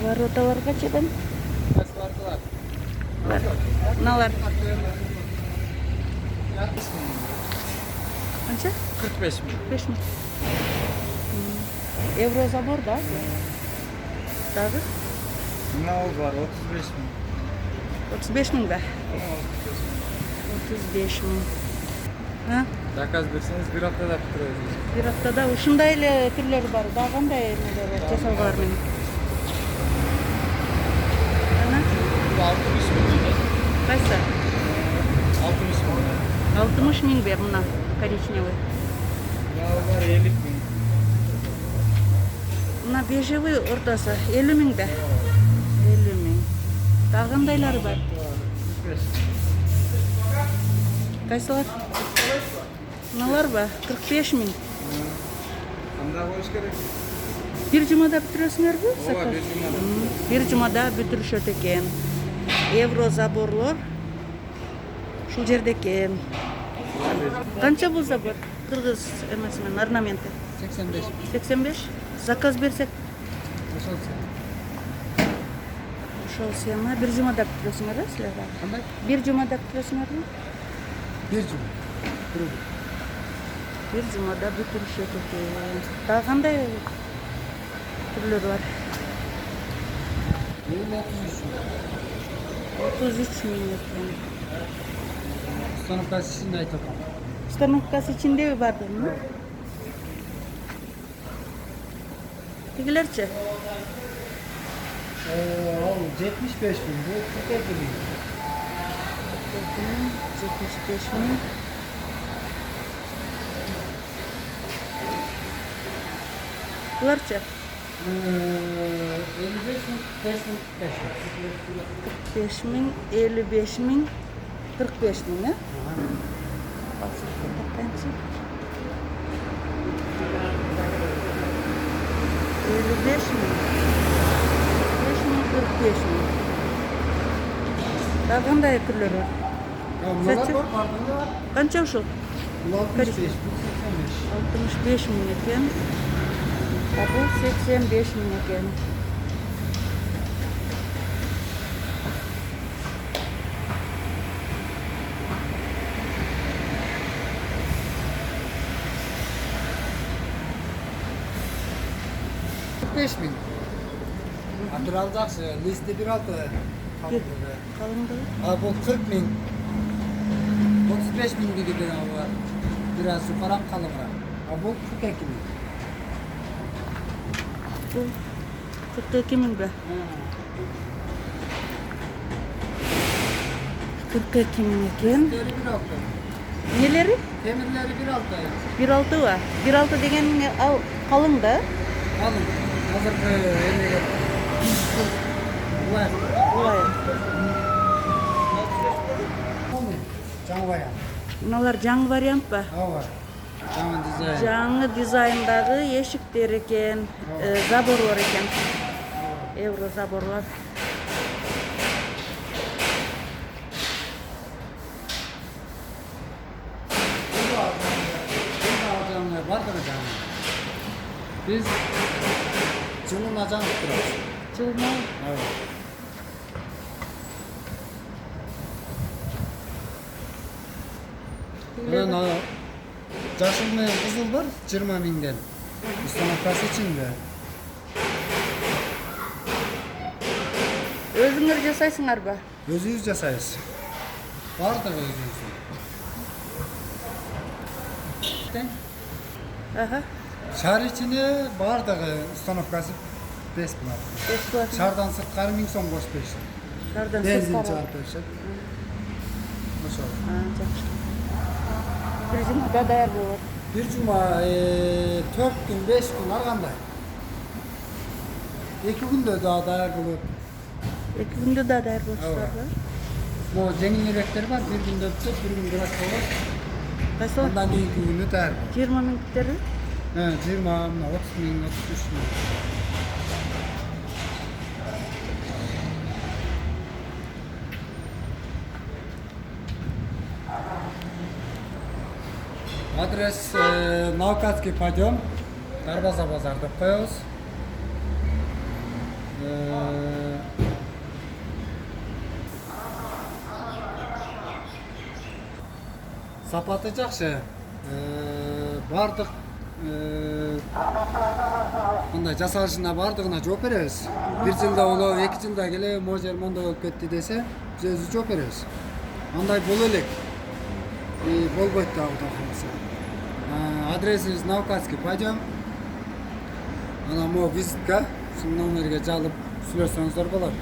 Ворота бар қаншадан? Кайсы варталар? Бар. Мыналар қанша? 45 000. 5 мың. Еврозабор да? Дағы? Мынау бар 35 000. 35 мың ба? 35 мың. Заказ берсеңиз бир аптада бүтүрөбүз. Bir haftada ушундай эле түрлөрү бар. Да кандай эмелер бар? Жасалгалар менен. Ана? 60 000. Кайсы? 60 000. 60 мың бе мына коричневый. Мынау бар 50 000. Мына бежевый ортасы 50 мың да. 50 мың. Дагы кандайлары бар? 45. Кайсылар? Мыналар ба? 45 мың. Кандай коюш керек? Бир жумада бүтүрөсүңөрбү? Ооба, бир жумада. Бир жумада бүтүрүшөт экен. Евро заборлор ушул жерде экен. Канча бул забор? Кыргыз эмеси менен орнаменти. 85. 85. Заказ берсек Ошолчу. ошол сыяма бир жумада бүтүрөсүңөр, силер? Кандай? Бир жумада бүтүрөсүңөрбү? Бир жум. Бир жумада бүтүрүшөт экен. Дагы кандай түрлөр бар? 33 мың экен. Станокасы ичинде айтып атам. Станокасы ичиндеби бар дейм? Тигилерчи? Ал 75 000, бул 42 000. 75 мың. Буларчы? 55 000, 45 45 000. мың, 55 мың, 45 мың, э? 55 мың, 45 мың, 45 мың. Дагы кандай түрлөрү бар? Мыналар бар, бардыгы бар. Канча ушул? Бул 65, бул 85. 65 мың экен. А бул 85 мың экен. Адырал жакшы, листи 1.6. Калыңдыгы? А бул 40 000. 35 000 деген бар. Biraz yukarı kalınlar. А бул 42 000. Бул 42 мың ба? 42 мың экен. Temirleri 1.6. Нелери? Temirleri 1.6. 1.6 ба? 1.6 деген ал калың да? Kalın. Hazır emeğe. Var. Ой. Can var ya. Мыналар жаңы вариант ба? Var. Can dizayn. Жаңы дизайндагы эшиктер экен, заборлор экен. Евро заборлор. Vardır canım. Biz Cumhur'a can tutuyoruz. Жылма. Evet. Mına Жасыл менен кызыл бар 20 000ден. Установкасы ичинде. Өзүңөр жасайсыңар ба? Өзүбүз жасайбыз. Бардыгы өзүбүз. Аха. Шаар ичине бардыгы установкасы 5 000. Бесплатно. Шаардан сырткары 1000 сом кошуп беришет. Шаардан Бензин сырткары. чыгарып беришет. Ошол. Жакшы. Бир жумада даяр болот. Bir cuma 4 gün 5 gün ар кандай. 2 күндө да даяр болот. 2 күндө да даяр болушулар ба? Mo жеңилирээктер бар, 1 күндө бүтөт, 1 күн бирок болот. Кайсылар? Андан кийинки күнү даяр. 20 мың бүттөрү? 20 мына 30 000, 33 000. Адрес Наукатский подъем, Дарбаза базар деп коебуз. Сапаты жакшы. Бардык мындай жасалышына бардыгына жооп беребиз. 1 жылда болобу, 2 жылда келе можер мондой болуп кетти десе, биз өзүбүз жооп беребиз. Андай боло элек. Болбойт да Кудай кааласа. Адресибиз Наукатский, пойдем. Ана мо визитка, ушул номерге жалып сүйлөсөңүздөр болот.